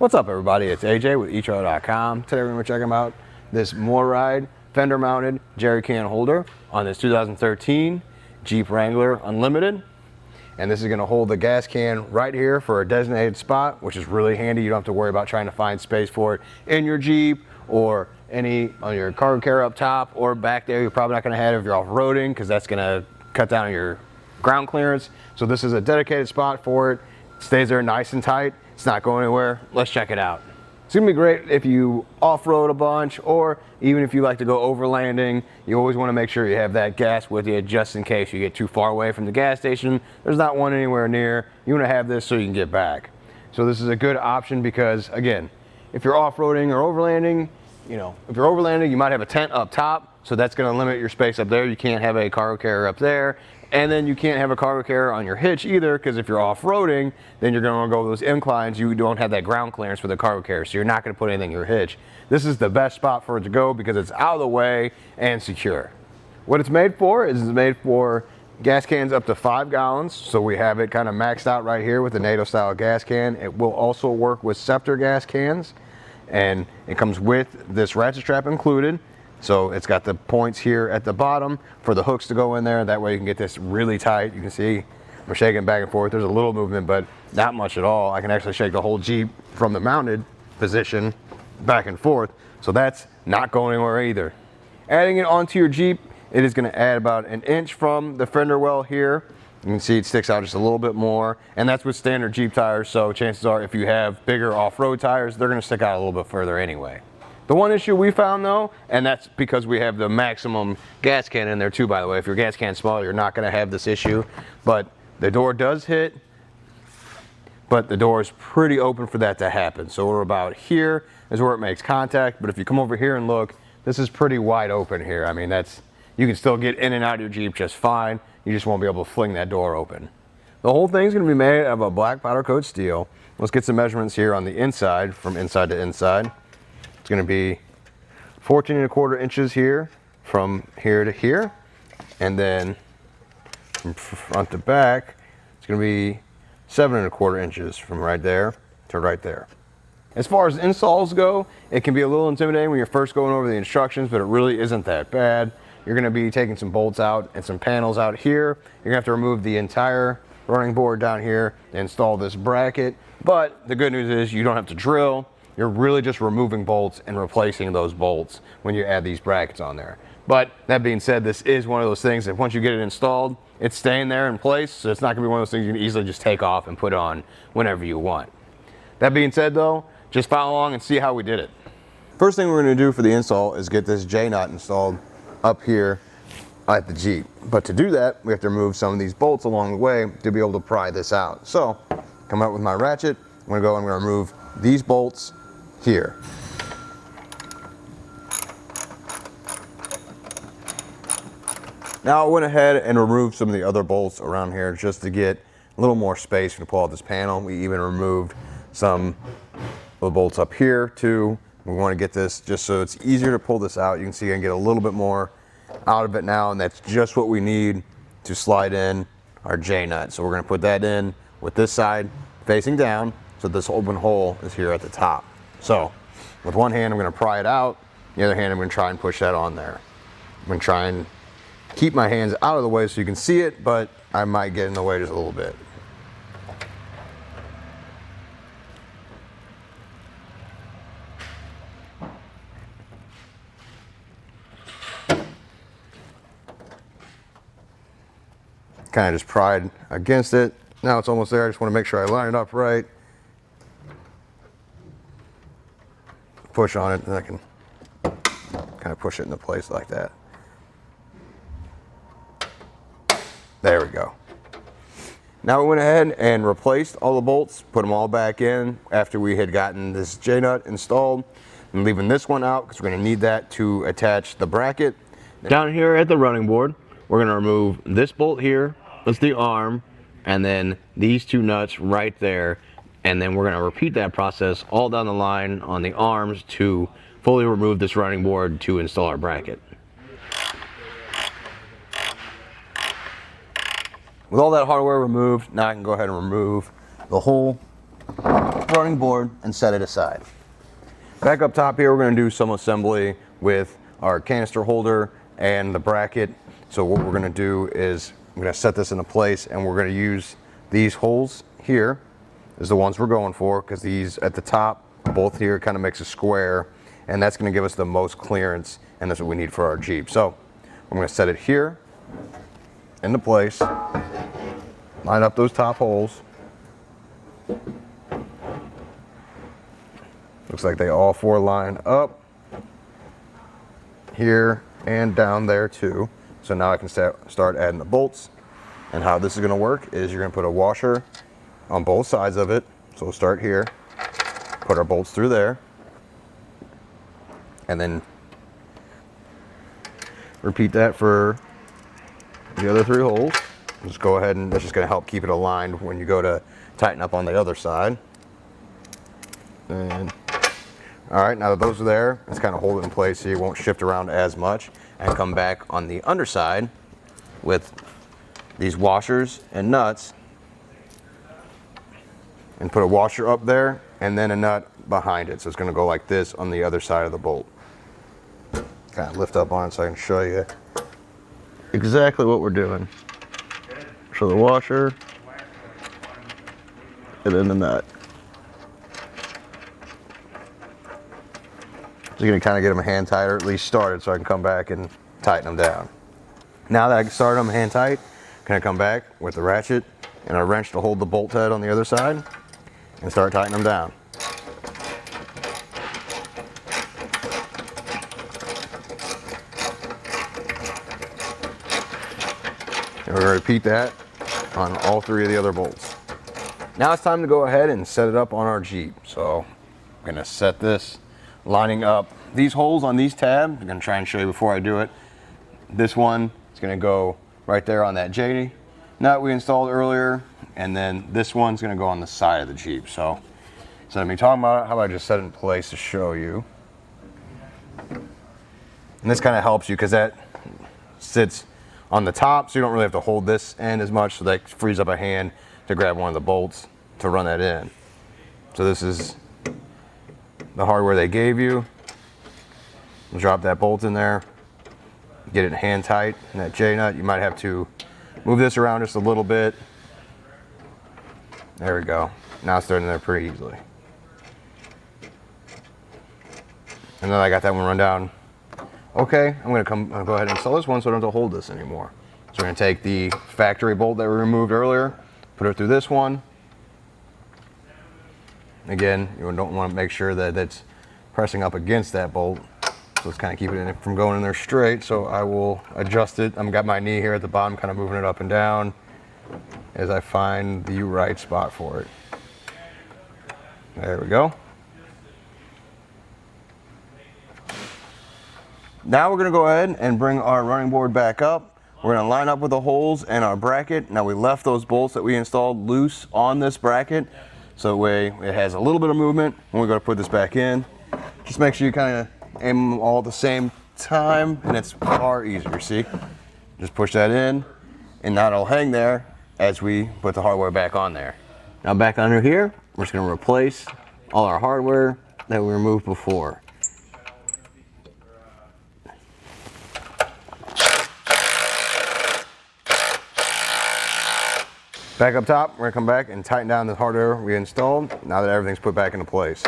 What's up, everybody? It's AJ with eachother.com. Today we're going to be checking out this MORryde Fender mounted Jerrycan holder on this 2013 Jeep Wrangler Unlimited. And this is going to hold the gas can right here for a designated spot, which is really handy. You don't have to worry about trying to find space for it in your Jeep or any on your cargo carrier up top or back there. You're probably not going to have it if you're off-roading, because that's going to cut down your ground clearance. So this is a dedicated spot for it. It stays there nice and tight. It's not going anywhere. Let's check it out. It's gonna be great if you off-road a bunch, or even if you like to go overlanding. You always want to make sure you have that gas with you just in case you get too far away from the gas station. There's not one anywhere near. You want to have this so you can get back. So this is a good option because, again, if you're off-roading or overlanding, if you're overlanding, you might have a tent up top, so that's going to limit your space up there. You can't have a cargo carrier up there. And then you can't have a cargo carrier on your hitch either, because if you're off-roading, then you're going to go those inclines. You don't have that ground clearance for the cargo carrier, so you're not going to put anything in your hitch. This is the best spot for it to go because it's out of the way and secure. What it's made for is it's made for gas cans up to 5 gallons. So we have it kind of maxed out right here with the NATO style gas can. It will also work with Scepter gas cans, and it comes with this ratchet strap included. So it's got the points here at the bottom for the hooks to go in there. That way you can get this really tight. You can see I'm shaking back and forth. There's a little movement, but not much at all. I can actually shake the whole Jeep from the mounted position back and forth. So that's not going anywhere either. Adding it onto your Jeep, it is going to add about 1 inch from the fender well here. You can see it sticks out just a little bit more, and that's with standard Jeep tires. So chances are if you have bigger off-road tires, they're going to stick out a little bit further anyway. The one issue we found though, and that's because we have the maximum gas can in there too, by the way. If your gas can's small, you're not going to have this issue. But the door does hit, but the door is pretty open for that to happen. So we're about here is where it makes contact. But if you come over here and look, this is pretty wide open here. I mean, you can still get in and out of your Jeep just fine. You just won't be able to fling that door open. The whole thing's going to be made of a black powder coat steel. Let's get some measurements here on the inside, from inside to inside. It's going to be 14¼ inches here from here to here, and then from front to back it's going to be 7¼ inches from right there to right there. As far as installs go, it can be a little intimidating when you're first going over the instructions, but it really isn't that bad. You're going to be taking some bolts out and some panels out here. You're going to have to remove the entire running board down here to install this bracket, but the good news is you don't have to drill. You're really just removing bolts and replacing those bolts when you add these brackets on there. But that being said, this is one of those things that once you get it installed, it's staying there in place, so it's not going to be one of those things you can easily just take off and put on whenever you want. That being said though, just follow along and see how we did it. First thing we're going to do for the install is get this J-nut installed up here at the Jeep. But to do that, we have to remove some of these bolts along the way to be able to pry this out. So, come out with my ratchet. I'm going to remove these bolts here. Now I went ahead and removed some of the other bolts around here just to get a little more space to pull out this panel. We even removed some of the bolts up here too. We want to get this just so it's easier to pull this out. You can see I can get a little bit more out of it now, and that's just what we need to slide in our J-nut. So we're going to put that in with this side facing down, so this open hole is here at the top. So with one hand I'm going to pry it out, the other hand I'm going to try and push that on there. I'm going to try and keep my hands out of the way so you can see it, but I might get in the way just a little bit. Kind of just pried against it. Now it's almost there. I just want to make sure I line it up right. Push on it, and I can kind of push it into place like that. There we go. Now we went ahead and replaced all the bolts, put them all back in after we had gotten this J-nut installed. I'm leaving this one out because we're going to need that to attach the bracket. Down here at the running board, we're going to remove this bolt here, that's the arm, and then these 2 nuts right there. And then we're going to repeat that process all down the line on the arms to fully remove this running board to install our bracket. With all that hardware removed, now I can go ahead and remove the whole running board and set it aside. Back up top here, we're going to do some assembly with our canister holder and the bracket. So what we're going to do is I'm going to set this into place, and we're going to use these holes here is the ones we're going for, because these at the top, both here, kind of makes a square, and that's going to give us the most clearance, and that's what we need for our Jeep. So I'm going to set it here into place, line up those top holes. Looks like they all four line up here and down there too. So now I can start adding the bolts. And how this is going to work is you're going to put a washer on both sides of it. So we'll start here, put our bolts through there, and then repeat that for the other three holes. Just go ahead, and that's just going to help keep it aligned when you go to tighten up on the other side. And all right, now that those are there, let's kind of hold it in place so you won't shift around as much, and come back on the underside with these washers and nuts, and put a washer up there and then a nut behind it. So it's going to go like this on the other side of the bolt. Kind of lift up on it so I can show you exactly what we're doing. So the washer and then the nut. So you're going to kind of get them hand tight, or at least started, so I can come back and tighten them down. Now that I can start them hand tight, can I come back with the ratchet and a wrench to hold the bolt head on the other side and start tightening them down. And we're going to repeat that on all three of the other bolts. Now it's time to go ahead and set it up on our Jeep. So I'm going to set this lining up these holes on these tabs. I'm going to try and show you before I do it. This one is going to go right there on that J nut we installed earlier, and then this one's going to go on the side of the Jeep. So instead of me talking about it, how about I just set it in place to show you? And this kind of helps you because that sits on the top, so you don't really have to hold this end as much, so that frees up a hand to grab one of the bolts to run that in. So this is the hardware they gave you. Drop that bolt in there, get it hand tight, and that J nut, you might have to move this around just a little bit. There we go. Now it's starting there pretty easily. And then I got that one run down. Okay, I'm gonna go ahead and install this one so I don't have to hold this anymore. So we're gonna take the factory bolt that we removed earlier, put it through this one. Again, you don't want to make sure that it's pressing up against that bolt. So it's kind of keeping it from going in there straight. So I will adjust it. I've got my knee here at the bottom, kind of moving it up and down as I find the right spot for it. There we go. Now we're going to go ahead and bring our running board back up. We're going to line up with the holes and our bracket. Now we left those bolts that we installed loose on this bracket, so that way it has a little bit of movement when we go to put this back in. Just make sure you kind of aim them all at the same time, and it's far easier, see? Just push that in, and now it'll hang there as we put the hardware back on there. Now back under here, we're just going to replace all our hardware that we removed before. Back up top, we're going to come back and tighten down the hardware we installed now that everything's put back into place.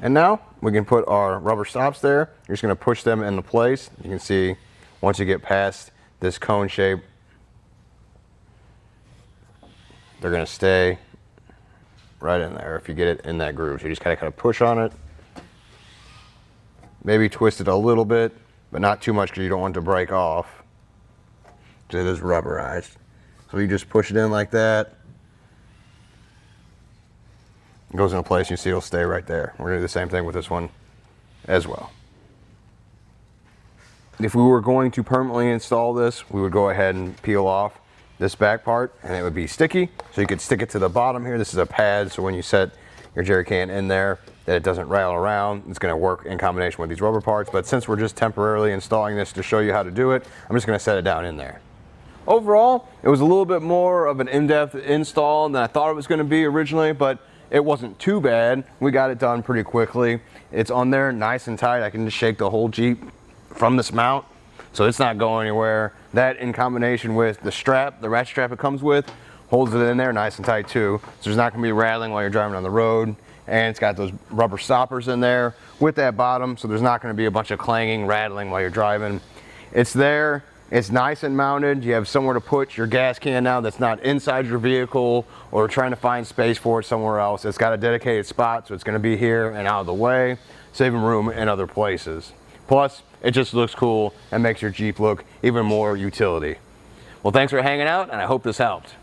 And now we can put our rubber stops there. You're just going to push them into place. You can see once you get past this cone shape, they're going to stay right in there if you get it in that groove. So you just kind of push on it. Maybe twist it a little bit, but not too much because you don't want it to break off. It is rubberized. So you just push it in like that. It goes into place, you see it'll stay right there. We're going to do the same thing with this one as well. If we were going to permanently install this, we would go ahead and peel off this back part, and it would be sticky. So you could stick it to the bottom here. This is a pad, so when you set your jerry can in there, that it doesn't rattle around. It's going to work in combination with these rubber parts, but since we're just temporarily installing this to show you how to do it, I'm just going to set it down in there. Overall, it was a little bit more of an in-depth install than I thought it was going to be originally, but it wasn't too bad. We got it done pretty quickly. It's on there nice and tight. I can just shake the whole Jeep from this mount, so it's not going anywhere. That in combination with the strap, the ratchet strap it comes with, holds it in there nice and tight too. So there's not going to be rattling while you're driving on the road. And it's got those rubber stoppers in there with that bottom, so there's not going to be a bunch of clanging, rattling while you're driving. It's there, it's nice and mounted. You have somewhere to put your gas can now that's not inside your vehicle or trying to find space for it somewhere else. It's got a dedicated spot, so it's going to be here and out of the way, saving room in other places. Plus, it just looks cool and makes your Jeep look even more utility. Well, thanks for hanging out, and I hope this helped.